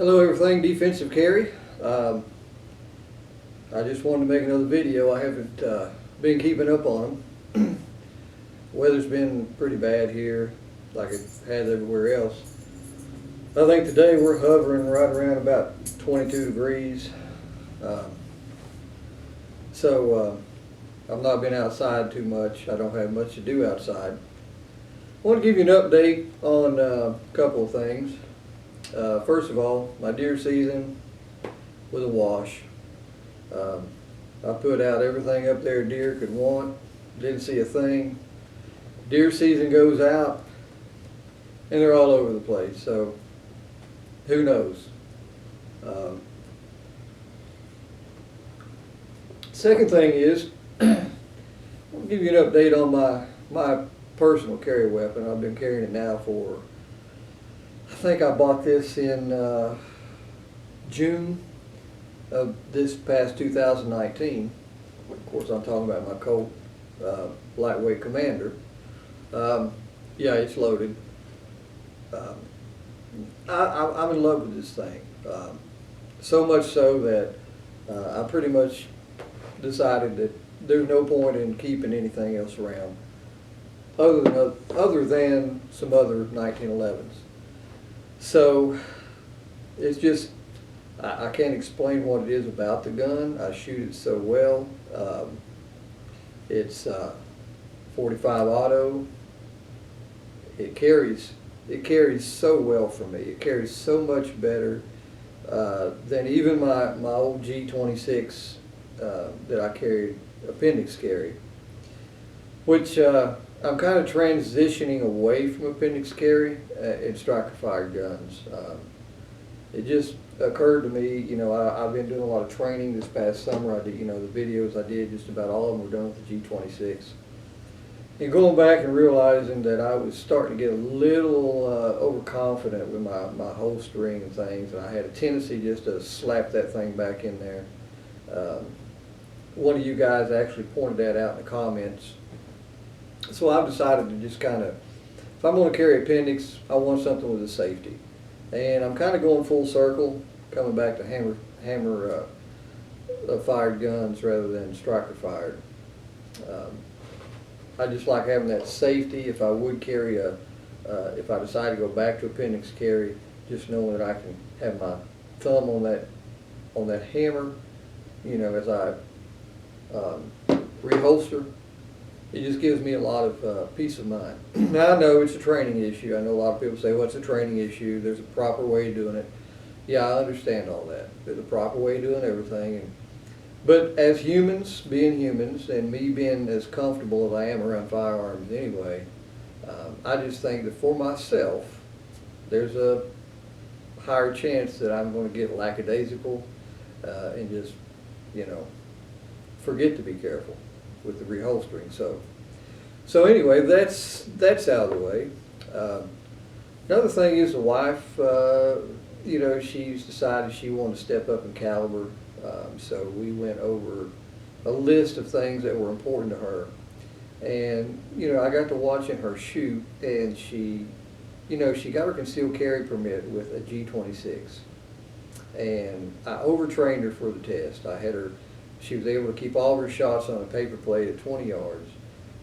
Hello everything, Defensive Carry. I just wanted to make another video. I haven't been keeping up on them. Weather's been pretty bad here, like it has everywhere else. I think today we're hovering right around about 22 degrees. I've not been outside too much. I don't have much to do outside. I want to give you an update on a couple of things. First of all, my deer season was a wash. I put out everything up there deer could want, didn't see a thing. Deer season goes out and they're all over the place, so who knows. Second thing is, I'll give you an update on my personal carry weapon. I've been carrying it now for, I think I bought this in June of this past 2019. Of course, I'm talking about my Colt Lightweight Commander. Yeah, it's loaded. I'm in love with this thing. So much so that I pretty much decided that there's no point in keeping anything else around other than some other 1911s. So it's just, I can't explain what it is about the gun. I shoot it so well. It's 45 auto. It carries so well for me. It carries so much better than even my old G26 that I carried appendix carry, which I'm kind of transitioning away from appendix carry in striker fired guns. It just occurred to me, you know, I've been doing a lot of training this past summer. I did, you know, the videos I did, just about all of them were done with the G26. And going back and realizing that I was starting to get a little overconfident with my holstering and things, and I had a tendency just to slap that thing back in there. One of you guys actually pointed that out in the comments. So I've decided to just kind of, if I'm going to carry appendix, I want something with a safety. And I'm kind of going full circle, coming back to hammer fired guns rather than striker fired. I just like having that safety. If I would carry if I decide to go back to appendix carry, just knowing that I can have my thumb on that hammer, you know, as I reholster. It just gives me a lot of peace of mind. Now, I know it's a training issue. I know a lot of people say, well, it's a training issue. There's a proper way of doing it. Yeah, I understand all that. There's a proper way of doing everything. But as humans, being humans, and me being as comfortable as I am around firearms anyway, I just think that for myself, there's a higher chance that I'm going to get lackadaisical and just, you know, forget to be careful with the reholstering. So anyway, that's out of the way. Another thing is the wife, you know, she's decided she wanted to step up in caliber. So we went over a list of things that were important to her. And, you know, I got to watching her shoot, and she, you know, she got her concealed carry permit with a G26. And I overtrained her for the test. I had her, she was able to keep all of her shots on a paper plate at 20 yards.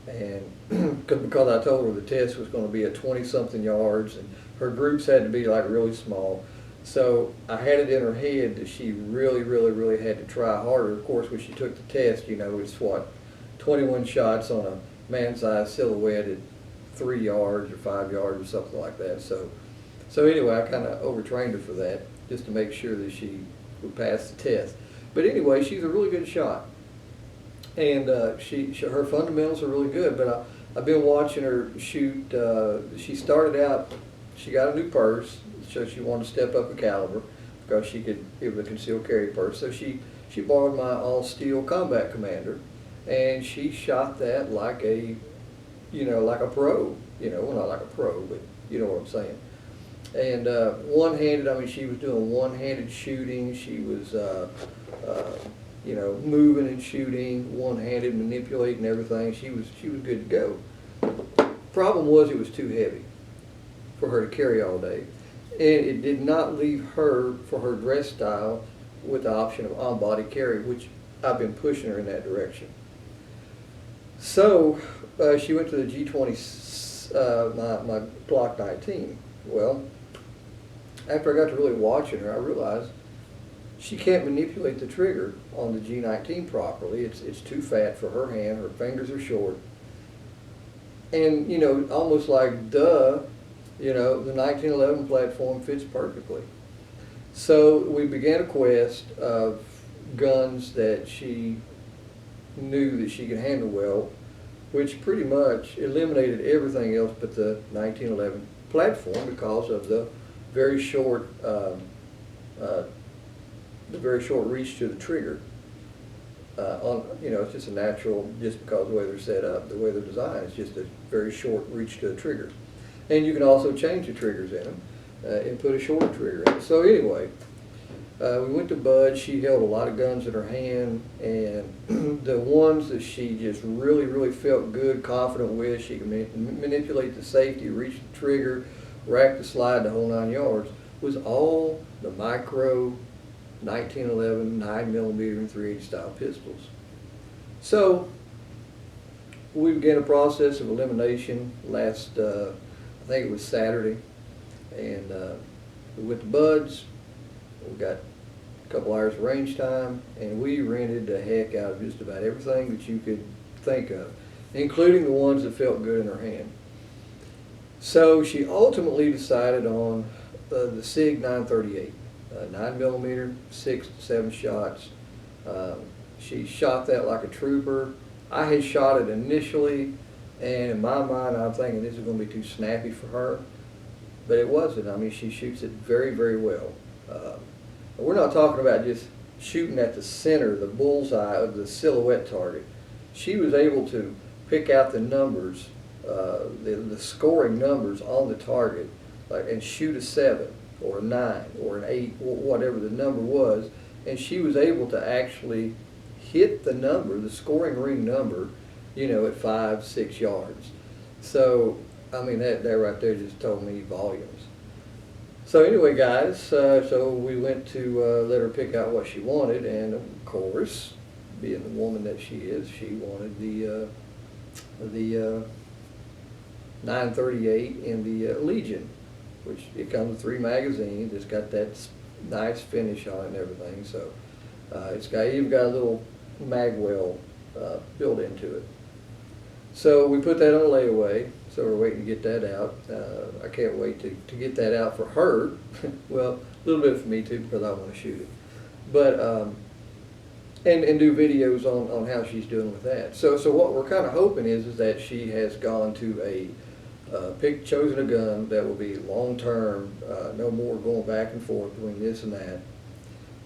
And because I told her the test was going to be at 20-something yards, and her groups had to be like really small. So I had it in her head that she really, really, really had to try harder. Of course, when she took the test, you know, it's what, 21 shots on a man-sized silhouette at 3 yards or 5 yards or something like that. So anyway, I kind of overtrained her for that, just to make sure that she would pass the test. But anyway, she's a really good shot, and her fundamentals are really good. But I've been watching her shoot. She started out, she got a new purse, so she wanted to step up in caliber because it was a concealed carry purse. So she borrowed my all-steel Combat Commander, and she shot that like a, you know, like a pro. You know, well, not like a pro, but you know what I'm saying. And one-handed, I mean, she was doing one-handed shooting. She was, you know, moving and shooting, one-handed, manipulating everything. She was good to go. Problem was, it was too heavy for her to carry all day. and it did not leave her for her dress style with the option of on-body carry, which I've been pushing her in that direction. So she went to the G20, my Block 19. Well, after I got to really watching her, I realized she can't manipulate the trigger on the G19 properly. It's too fat for her hand. Her fingers are short. And, you know, almost like, duh, you know, the 1911 platform fits perfectly. So we began a quest of guns that she knew that she could handle well, which pretty much eliminated everything else but the 1911 platform because of the very short reach to the trigger. You know, it's just a natural, just because of the way they're set up, the way they're designed, it's just a very short reach to the trigger. And you can also change the triggers in them and put a shorter trigger in it. So anyway, we went to Bud. She held a lot of guns in her hand, and the ones that she just really felt good, confident with, she could manipulate the safety, reach the trigger, rack the slide, the whole 9 yards, was all the micro 1911 9mm and .380 style pistols. So we began a process of elimination last, I think it was Saturday, and we went to Bud's. We got a couple hours of range time, and we rented the heck out of just about everything that you could think of, including the ones that felt good in her hand. So she ultimately decided on the SIG 938. 9mm, 6 to 7 shots. She shot that like a trooper. I had shot it initially, and in my mind I'm thinking this is going to be too snappy for her, but it wasn't. I mean, she shoots it very well. We're not talking about just shooting at the center, the bullseye of the silhouette target. She was able to pick out the numbers, the scoring numbers on the target, and shoot a 7 or a 9 or an 8, whatever the number was, and she was able to actually hit the number, the scoring ring number, you know, at 5-6 yards. So, I mean, that right there just told me volumes. So anyway, guys, so we went to let her pick out what she wanted, and of course, being the woman that she is, she wanted the 938 in the Legion, which it comes with 3 magazines. It's got that nice finish on it and everything. So it's even got a little mag well built into it. So we put that on layaway. So we're waiting to get that out. I can't wait to get that out for her. Well, a little bit for me too, because I want to shoot it. But and do videos on how she's doing with that. So what we're kind of hoping is that she has gone to chosen a gun that will be long term, no more going back and forth between this and that.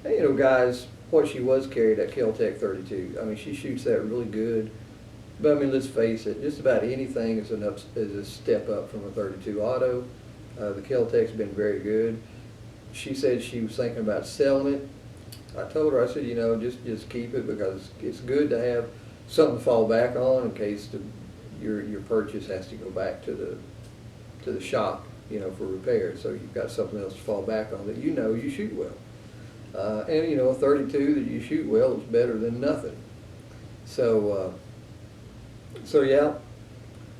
And, you know, guys, what she was carried, that Kel-Tec 32. I mean, she shoots that really good. But I mean, let's face it, just about anything is a step up from a 32 auto. The Kel-Tec's been very good. She said she was thinking about selling it. I told her, I said, you know, just keep it, because it's good to have something to fall back on in case your purchase has to go back to the shop, you know, for repair. So you've got something else to fall back on that you know you shoot well. And you know, a 32 that you shoot well is better than nothing. So yeah,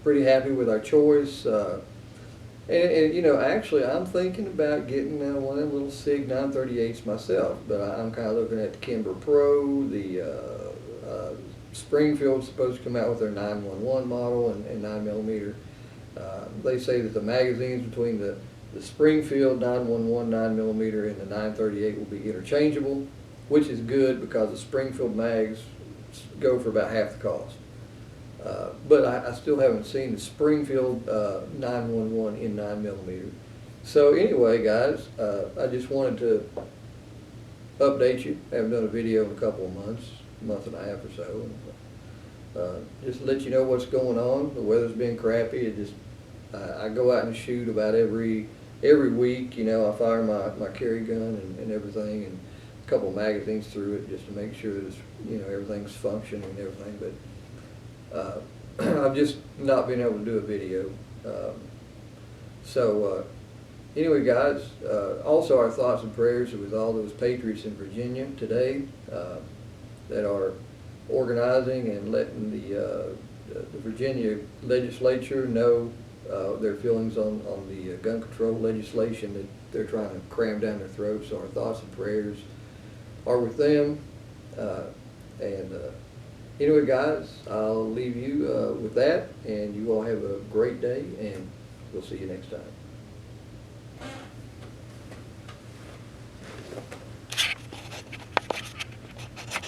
pretty happy with our choice. And you know, actually, I'm thinking about getting one of them little SIG 938s myself, but I'm kind of looking at the Kimber Pro. The Springfield's supposed to come out with their 911 model and 9mm. They say that the magazines between the Springfield 911 9mm and the 938 will be interchangeable, which is good because the Springfield mags go for about half the cost. But I still haven't seen the Springfield 911 in 9mm. So anyway, guys, I just wanted to update you. I haven't done a video in a couple of months, month and a half or so. Just let you know what's going on. The weather's been crappy. I go out and shoot about every week. You know, I fire my carry gun and everything, and a couple of magazines through it just to make sure that everything's functioning and everything. But I've just not been able to do a video. So Anyway, guys, also our thoughts and prayers are with all those patriots in Virginia today that are organizing and letting the Virginia legislature know their feelings on the gun control legislation that they're trying to cram down their throats. So our thoughts and prayers are with them. Anyway, guys, I'll leave you with that, and you all have a great day, and we'll see you next time.